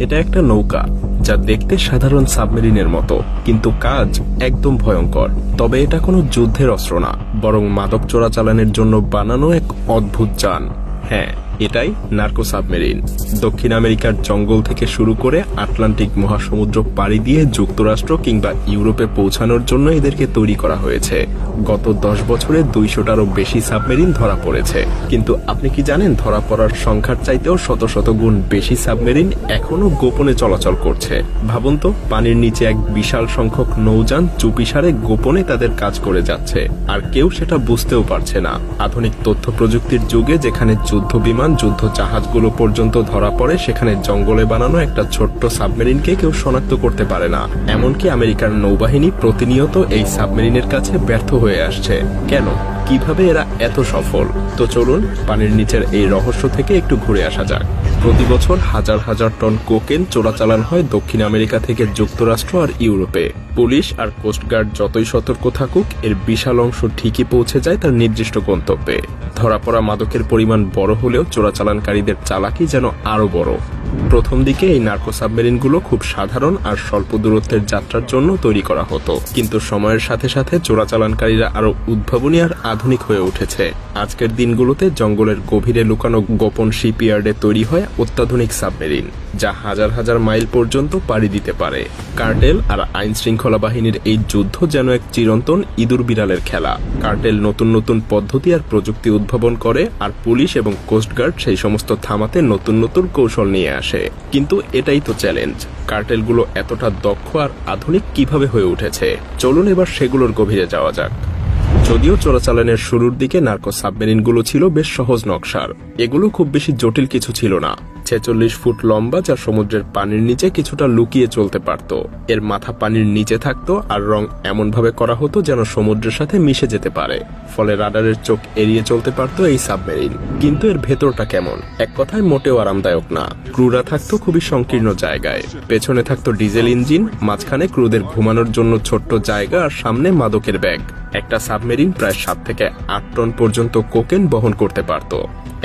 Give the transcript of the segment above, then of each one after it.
এটা একটা নৌকা যা দেখতে সাধারণ সাবমেরিনের মতো, কিন্তু কাজ একদম ভয়ঙ্কর। তবে এটা কোনো যুদ্ধের অস্ত্র না, বরং মাদক চোরাচালানের জন্য বানানো এক অদ্ভুত যান। হ্যাঁ, এটাই নার্কো সাবমেরিন। দক্ষিণ আমেরিকার জঙ্গল থেকে শুরু করে আটলান্টিক মহাসমুদ্র পাড়ি দিয়ে যুক্তরাষ্ট্র কিংবা ইউরোপে পৌঁছানোর জন্য এদেরকে তৈরি করা হয়েছে। গত 10 বছরে 200টারও বেশি সাবমেরিন ধরা পড়েছে। কিন্তু আপনি কি জানেন, ধরা পড়ার সংখ্যার চাইতেও শত শত গুণ বেশি সাবমেরিন এখনো গোপনে চলাচল করছে। ভাবুন তো, পানির নিচে এক বিশাল সংখ্যক নৌযান চুপিসারে গোপনে তাদের কাজ করে যাচ্ছে, আর কেউ সেটা বুঝতেও পারছে না। আধুনিক তথ্য প্রযুক্তির যুগে যেখানে যুদ্ধ বিমান, যুদ্ধ জাহাজগুলো পর্যন্ত ধরা পড়ে, সেখানে জঙ্গলে বানানো একটা ছোট্ট সাবমেরিনকে কেউ শনাক্ত করতে পারে না। এমনকি আমেরিকার নৌবাহিনী প্রতিনিয়ত এই সাবমেরিনের কাছে ব্যর্থ হয়ে আসছে। কেন? কিভাবে এরা এত সফল? তো চলুন পানির নিচের এই রহস্য থেকে একটু ঘুরে আসা যাক। প্রতি বছর হাজার হাজার টন কোকেন চোরাচালান হয় দক্ষিণ আমেরিকা থেকে যুক্তরাষ্ট্র আর ইউরোপে। পুলিশ আর কোস্টগার্ড যতই সতর্ক থাকুক, এর বিশাল অংশ ঠিকই পৌঁছে যায় তার নির্দিষ্ট গন্তব্যে। ধরা পড়া মাদকের পরিমাণ বড় হলেও চোরাচালানকারীদের চালাকি যেন আরো বড়। প্রথম দিকে এই নার্কো সাবমেরিনগুলো খুব সাধারণ আর স্বল্প দূরত্বের যাত্রার জন্য তৈরি করা হতো, কিন্তু সময়ের সাথে সাথে চোরাচালানকারীরা আরো উদ্ভাবনী আর আধুনিক হয়ে উঠেছে। আজকের দিনগুলোতে জঙ্গলের গভীরে লুকানো গোপন শিপইয়ার্ডে তৈরি হয় অত্যাধুনিক সাবমেরিন, যা হাজার হাজার মাইল পর্যন্ত পাড়ি দিতে পারে। কার্টেল আর আইন শৃঙ্খলা বাহিনীর এই যুদ্ধ যেন এক চিরন্তন ইঁদুর বিড়ালের খেলা। কার্টেল নতুন নতুন পদ্ধতি আর প্রযুক্তি উদ্ভাবন করে, আর পুলিশ এবং কোস্টগার্ড সেই সমস্ত থামাতে নতুন নতুন কৌশল নিয়ে আসে। কিন্তু এটাই তো চ্যালেঞ্জ, কার্টেলগুলো এতটা দক্ষ আর আধুনিক কিভাবে হয়ে উঠেছে। চলুন এবার সেগুলোর গভীরে যাওয়া যাক। যদিও চোরাচালানের শুরুর দিকে নার্কো সাবমেরিনগুলো ছিল বেশ সহজ নকশার। এগুলো খুব বেশি জটিল কিছু ছিল না। 46 ফুট লম্বা, যা সমুদ্রের পানির নিচে কিছুটা লুকিয়ে চলতে পারত। এর মাথা পানির নিচে থাকতো, আর রং এমন ভাবে করা হতো যেন সমুদ্রের সাথে মিশে যেতে পারে, ফলে রাডারের চোখ এড়িয়ে চলতে পারত এই সাবমেরিন। কিন্তু এর ভেতরটা কেমন? এক কথায় মোটেও আরামদায়ক না। ক্রুরা থাকতো খুবই সংকীর্ণ জায়গায়। পেছনে থাকতো ডিজেল ইঞ্জিন, মাঝখানে ক্রুদের ঘুমানোর জন্য ছোট্ট জায়গা, আর সামনে মাদকের ব্যাগ। একটা সাবমেরিন প্রায় 7 থেকে 8 টন পর্যন্ত কোকেন বহন করতে পারত।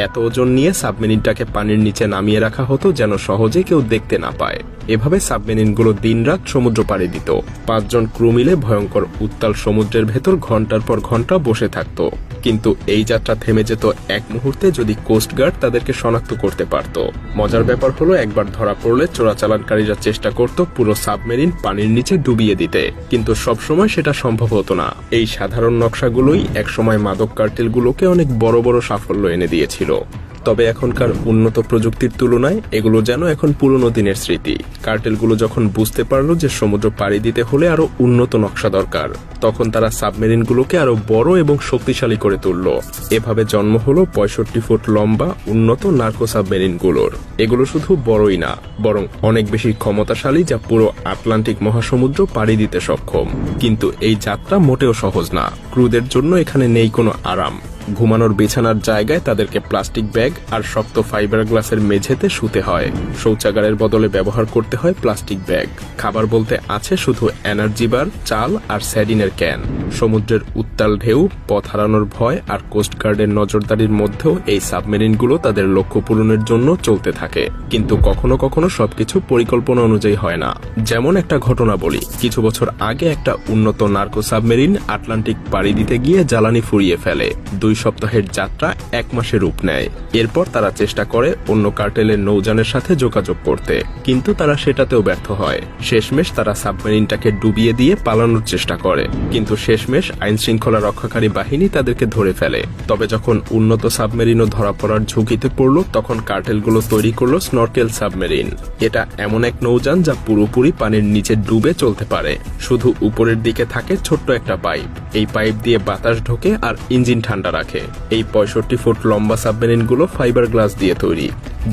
এত ওজন নিয়ে সাবমেরিনটাকে পানির নিচে নামিয়ে রাখা হতো যেন সহজে কেউ দেখতে না পায়। এভাবে সাবমেরিনগুলো দিনরাত সমুদ্র পাড়ি দিত। 5 জন ক্রু মিলে ভয়ঙ্কর উত্তাল সমুদ্রের ভেতর ঘন্টার পর ঘন্টা বসে থাকতো। কিন্তু এই যাত্রা থেমে যেত এক মুহূর্তে যদি কোস্টগার্ড তাদেরকে শনাক্ত করতে পারত। মজার ব্যাপার হলো, একবার ধরা পড়লে চোরাচালানকারীরা চেষ্টা করত পুরো সাবমেরিন পানির নিচে ডুবিয়ে দিতে, কিন্তু সবসময় সেটা সম্ভব হতো না। এই সাধারণ নকশাগুলোই একসময় মাদক কার্টেলগুলোকে অনেক বড় বড় সাফল্য এনে দিয়েছিল। তবে এখনকার উন্নত প্রযুক্তির তুলনায় এগুলো যেন এখন পুরনো দিনের স্মৃতি। কার্টেলগুলো যখন বুঝতে পারলো যে সমুদ্র পাড়ি দিতে হলে আরো উন্নত নকশা দরকার, তখন তারা সাবমেরিনগুলোকে আরো বড় এবং শক্তিশালী করে তুলল। এভাবে জন্ম হলো 65 ফুট লম্বা উন্নত নার্কো সাবমেরিনগুলোর। এগুলো শুধু বড়ই না, বরং অনেক বেশি ক্ষমতাশালী, যা পুরো আটলান্টিক মহাসমুদ্র পাড়ি দিতে সক্ষম। কিন্তু এই যাত্রা মোটেও সহজ না। ক্রুদের জন্য এখানে নেই কোনো আরাম। ঘুমানোর বিছানার জায়গায় তাদেরকে প্লাস্টিক ব্যাগ আর শক্ত ফাইবার গ্লাসের মেঝেতে শুতে হয়। শৌচাগারের বদলে ব্যবহার করতে হয় প্লাস্টিক ব্যাগ। খাবার বলতে আছে শুধু এনার্জি বার, চাল আর স্যাডিনের ক্যান। সমুদ্রের উত্তাল ঢেউ, পথ হারানোর ভয় আর কোস্টগার্ডের নজরদারির মধ্যেও এই সাবমেরিনগুলো তাদের লক্ষ্য পূরণের জন্য চলতে থাকে। কিন্তু কখনো কখনো সবকিছু পরিকল্পনা অনুযায়ী হয় না। যেমন একটা ঘটনা বলি, কিছু বছর আগে একটা উন্নত নার্কো সাবমেরিন আটলান্টিক পাড়ি দিতে গিয়ে জ্বালানি ফুরিয়ে ফেলে। 2 সপ্তাহের যাত্রা 1 মাসে রূপ নেয়। এরপর তারা চেষ্টা করে অন্য কার্টেলের নৌযানের সাথে যোগাযোগ করতে, কিন্তু তারা সেটাতেও ব্যর্থ হয়। শেষমেশ তারা সাবমেরিনটাকে ডুবিয়ে দিয়ে পালানোর চেষ্টা করে, কিন্তু শেষমেশ আইন শৃঙ্খলা রক্ষাকারী বাহিনী তাদেরকে ধরে ফেলে। তবে যখন উন্নত সাবমেরিনও ধরা পড়ার ঝুঁকিতে পড়ল, তখন কার্টেলগুলো তৈরি করলো স্নরকেল সাবমেরিন। এটা এমন এক নৌযান যা পুরোপুরি পানির নিচে ডুবে চলতে পারে। শুধু উপরের দিকে থাকে ছোট্ট একটা পাইপ। এই পাইপ দিয়ে বাতাস ঢোকে আর ইঞ্জিন ঠান্ডা রাখে। এই 65 ফুট লম্বা সাবমেরিনগুলো ফাইবার গ্লাস দিয়ে তৈরি,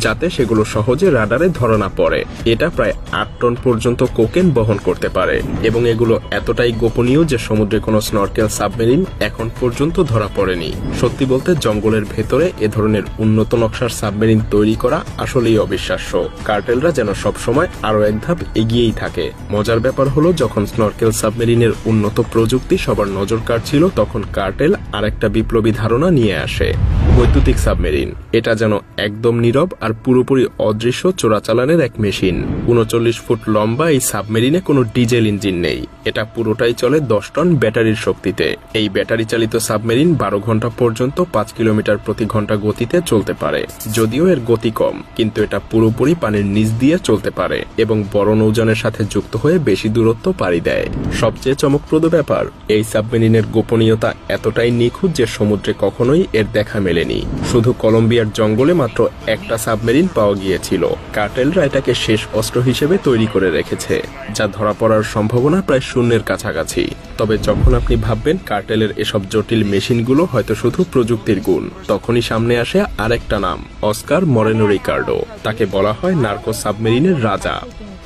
যাতে সেগুলো সহজে রাডারে ধরা না পড়ে। এটা প্রায় 8 টন পর্যন্ত কোকেন বহন করতে পারে, এবং এগুলো এতটাই গোপনীয় যে সমুদ্রে কোনো স্নরকেল সাবমেরিন এখন পর্যন্ত ধরা পড়েনি। সত্যি বলতে জঙ্গলের ভেতরে এ ধরনের উন্নত নকশার সাবমেরিন তৈরি করা আসলেই অবিশ্বাস্য। কার্টেলরা যেন সবসময় আরো এক ধাপ এগিয়েই থাকে। মজার ব্যাপার হলো, যখন স্নরকেল সাবমেরিনের উন্নত প্রযুক্তি সবার নজর কাড়ছিল, তখন কার্টেল আরেকটা বিপ্লবী ধারণা নিয়ে আসে। বৈদ্যুতিক সাবমেরিন, এটা যেন একদম নীরব আর পুরোপুরি অদৃশ্য চোরাচালানের এক মেশিন। ৩৯ ফুট লম্বা এই সাবমেরিনে কোনো ডিজেল ইঞ্জিন নেই, এটা পুরোটাই চলে 10 টন ব্যাটারির শক্তিতে। এই ব্যাটারি চালিত সাবমেরিন 12 ঘন্টা পর্যন্ত 5 কিলোমিটার প্রতি ঘন্টা গতিতে চলতে পারে। যদিও এর গতি কম, কিন্তু এটা পুরোপুরি পানির নিচ দিয়ে চলতে পারে এবং বড় নৌযানের সাথে যুক্ত হয়ে বেশি দূরত্ব পাড়ি দেয়। সবচেয়ে চমকপ্রদ ব্যাপার, এই সাবমেরিনের গোপনীয়তা এতটাই নিখুঁত যে সমুদ্রে কখনোই এর দেখা মেলেনি। শুধু কলম্বিয়ার জঙ্গলে মাত্র একটা সাবমেরিন পাওয়া গিয়েছিল। কার্টেলরা এটাকে শেষ অস্ত্র হিসেবে তৈরি করে রেখেছে, যা ধরা পড়ার সম্ভাবনা প্রায় শূন্যের কাছাকাছি। তবে যখন আপনি ভাববেন কার্টেলের এসব জটিল মেশিনগুলো হয়তো শুধু প্রযুক্তির গুণ, তখনই সামনে আসে আরেকটা নাম, অস্কার মরেনো রিকার্ডো। তাকে বলা হয় নার্কো সাবমেরিনের রাজা।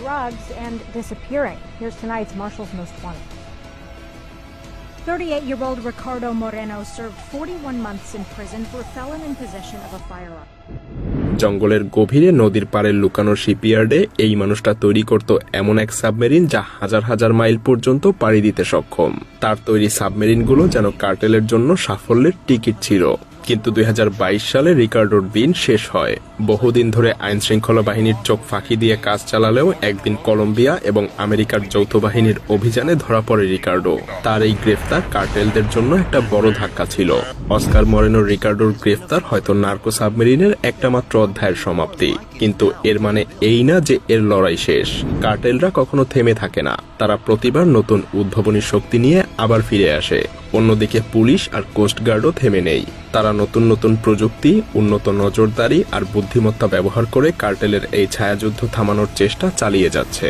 Drugs and disappearing. Here's tonight's Marshall's Most Wanted. 38-year-old Ricardo Moreno served 41 months in prison for felon in possession of a firearm. জঙ্গলের গভীরে নদীর পাড়ে লুকানো শিপইয়ার্ডে এই মানুষটা তৈরি করত এমন এক সাবমেরিন যা হাজার হাজার মাইল পর্যন্ত পাড়ি দিতে সক্ষম। তার তৈরি সাবমেরিনগুলো যেন কার্টেলের জন্য সাফল্যের টিকিট ছিল। কিন্তু 2022 সালে রিকার্ডোর দিন শেষ হয়। বহুদিন ধরে আইন শৃঙ্খলা বাহিনীর চোখ ফাঁকি দিয়ে কাজ চালালেও একদিন কলম্বিয়া এবং আমেরিকার যৌথ বাহিনীর অভিযানে ধরা পড়ে রিকার্ডো। তার এই গ্রেফতার কার্টেলদের জন্য একটা বড় ধাক্কা ছিল। অস্কার মরেনো রিকার্ডোর গ্রেফতার হয়তো নার্কো সাবমেরিনের একটা মাত্র অধ্যায়ের সমাপ্তি, কিন্তু এর মানে এই না যে এর লড়াই শেষ। কার্টেলরা কখনো থেমে থাকে না, তারা প্রতিবার নতুন উদ্ভাবনী শক্তি নিয়ে আবার ফিরে আসে। অন্যদিকে পুলিশ আর কোস্টগার্ডও থেমে নেই, তারা নতুন নতুন প্রযুক্তি, উন্নত নজরদারি আর বুদ্ধিমত্তা ব্যবহার করে কার্টেলের এই ছায়াযুদ্ধ থামানোর চেষ্টা চালিয়ে যাচ্ছে।